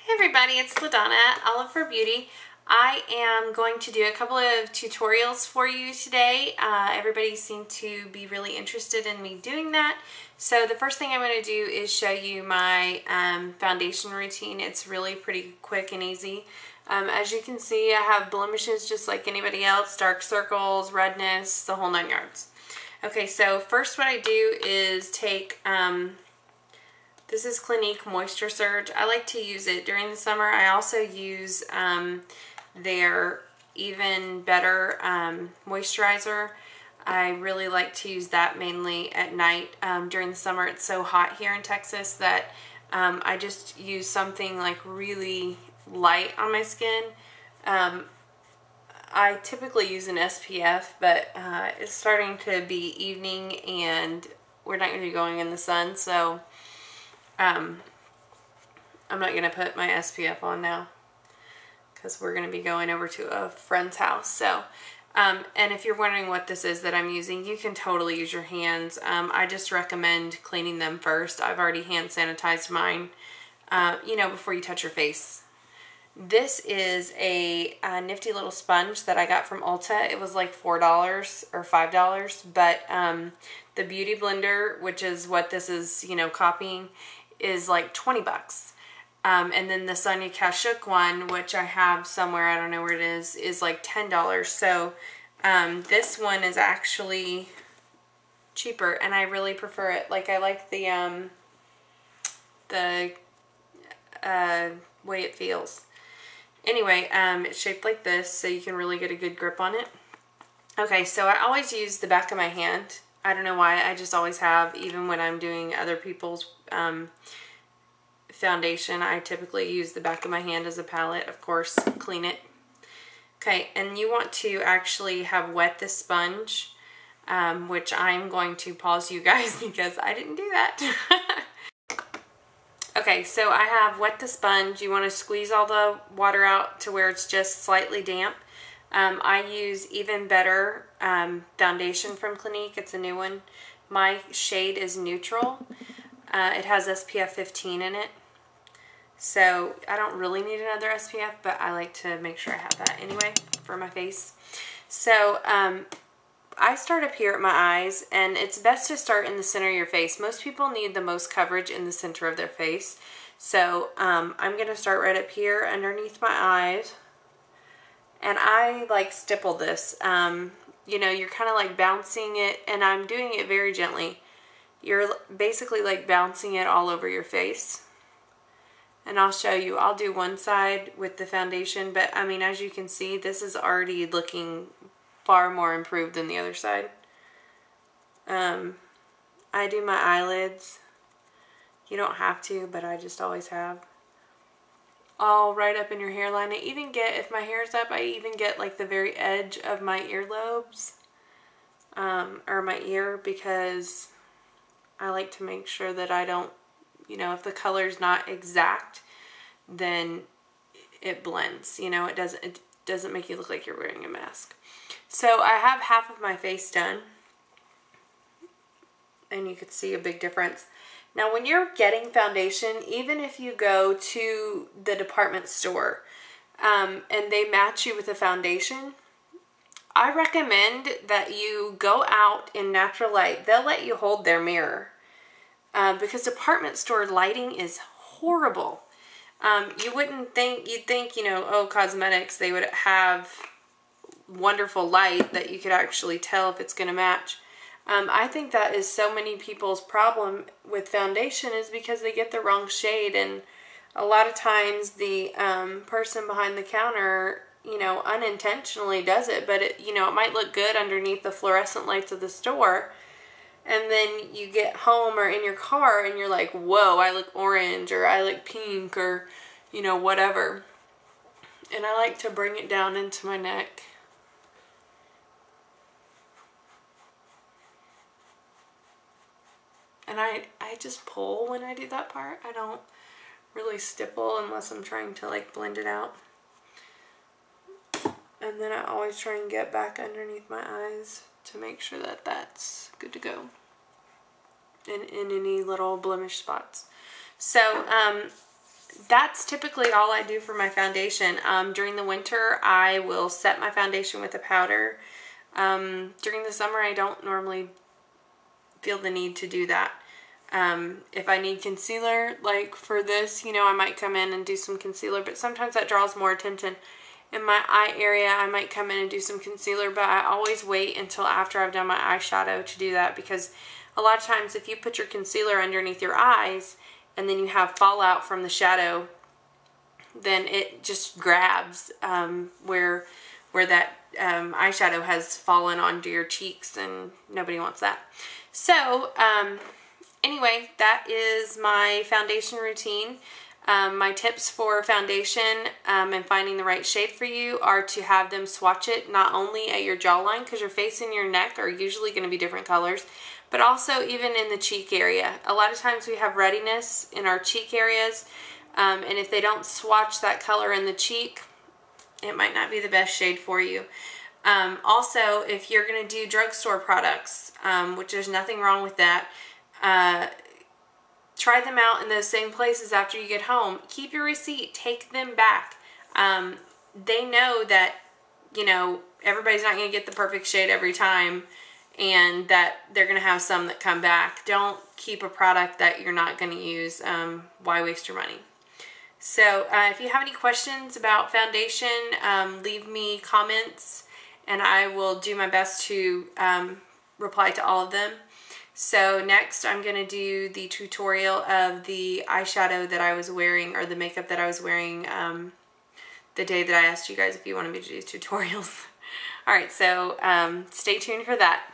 Hey everybody, it's LaDonna, Olive for Beauty. I am going to do a couple of tutorials for you today. Everybody seemed to be really interested in me doing that. So the first thing I'm going to do is show you my foundation routine. It's really pretty quick and easy. As you can see, I have blemishes just like anybody else, dark circles, redness, the whole 9 yards. Okay, so first what I do is take this is Clinique Moisture Surge. I like to use it during the summer. I also use their Even Better moisturizer. I really like to use that mainly at night. During the summer, it's so hot here in Texas that I just use something like really light on my skin. I typically use an SPF, but it's starting to be evening and we're not going to be going in the sun, so I'm not going to put my SPF on now because we're going to be going over to a friend's house. So, and if you're wondering what this is that I'm using, you can totally use your hands. I just recommend cleaning them first. I've already hand sanitized mine, you know, before you touch your face. This is a nifty little sponge that I got from Ulta. It was like $4 or $5, but the Beauty Blender, which is what this is, you know, copying, is like 20 bucks. And then the Sonia Kashuk one, which I have somewhere, I don't know where it is like $10. So this one is actually cheaper and I really prefer it. Like I like the way it feels. Anyway, it's shaped like this so you can really get a good grip on it. Okay, so I always use the back of my hand. I don't know why, I just always have, even when I'm doing other people's foundation. I typically use the back of my hand as a palette, of course, clean it. Okay, and you want to actually have wet the sponge, which I'm going to pause you guys because I didn't do that. Okay, so I have wet the sponge. You want to squeeze all the water out to where it's just slightly damp. I use Even Better foundation from Clinique. It's a new one. My shade is neutral. It has SPF 15 in it. So I don't really need another SPF, but I like to make sure I have that anyway for my face. So I start up here at my eyes, and it's best to start in the center of your face. Most people need the most coverage in the center of their face. So I'm going to start right up here underneath my eyes. And I like stipple this. You know, you're kind of like bouncing it, and I'm doing it very gently. You're basically like bouncing it all over your face. And I'll show you. I'll do one side with the foundation, but I mean, as you can see, this is already looking far more improved than the other side. I do my eyelids. You don't have to, but I just always have. All right up in your hairline. I even get, if my hair's up, I even get like the very edge of my earlobes, or my ear, because I like to make sure that I don't, you know, if the color's not exact, then it blends. You know, it doesn't make you look like you're wearing a mask. So I have half of my face done, and you could see a big difference. Now, when you're getting foundation, even if you go to the department store and they match you with a foundation, I recommend that you go out in natural light. They'll let you hold their mirror. Because department store lighting is horrible. You wouldn't think, you'd think, you know, oh, cosmetics, they would have wonderful light that you could actually tell if it's going to match. I think that is so many people's problem with foundation is because they get the wrong shade, and a lot of times the person behind the counter, you know, unintentionally does it, but it, you know, it might look good underneath the fluorescent lights of the store. And then you get home or in your car and you're like, whoa, I look orange, or I look pink, or, you know, whatever. And I like to bring it down into my neck. And I just pull when I do that part. I don't really stipple unless I'm trying to like blend it out. And then I always try and get back underneath my eyes to make sure that that's good to go. And in any little blemish spots. So that's typically all I do for my foundation. During the winter, I will set my foundation with a powder. During the summer, I don't normally feel the need to do that. If I need concealer, like for this, you know, I might come in and do some concealer, but sometimes that draws more attention. In my eye area, I might come in and do some concealer, but I always wait until after I've done my eyeshadow to do that, because a lot of times if you put your concealer underneath your eyes and then you have fallout from the shadow, then it just grabs where that eyeshadow has fallen onto your cheeks, and nobody wants that. So anyway, that is my foundation routine. My tips for foundation and finding the right shade for you are to have them swatch it not only at your jawline, because your face and your neck are usually going to be different colors, but also even in the cheek area. A lot of times we have ruddiness in our cheek areas, and if they don't swatch that color in the cheek, it might not be the best shade for you. Also, if you're going to do drugstore products, which there's nothing wrong with that, try them out in those same places after you get home. Keep your receipt. Take them back. They know that, you know, everybody's not going to get the perfect shade every time, and that they're going to have some that come back. Don't keep a product that you're not going to use. Why waste your money? So if you have any questions about foundation, leave me comments, and I will do my best to reply to all of them. So next I'm going to do the tutorial of the eyeshadow that I was wearing, or the makeup that I was wearing the day that I asked you guys if you wanted me to do tutorials. Alright, so stay tuned for that.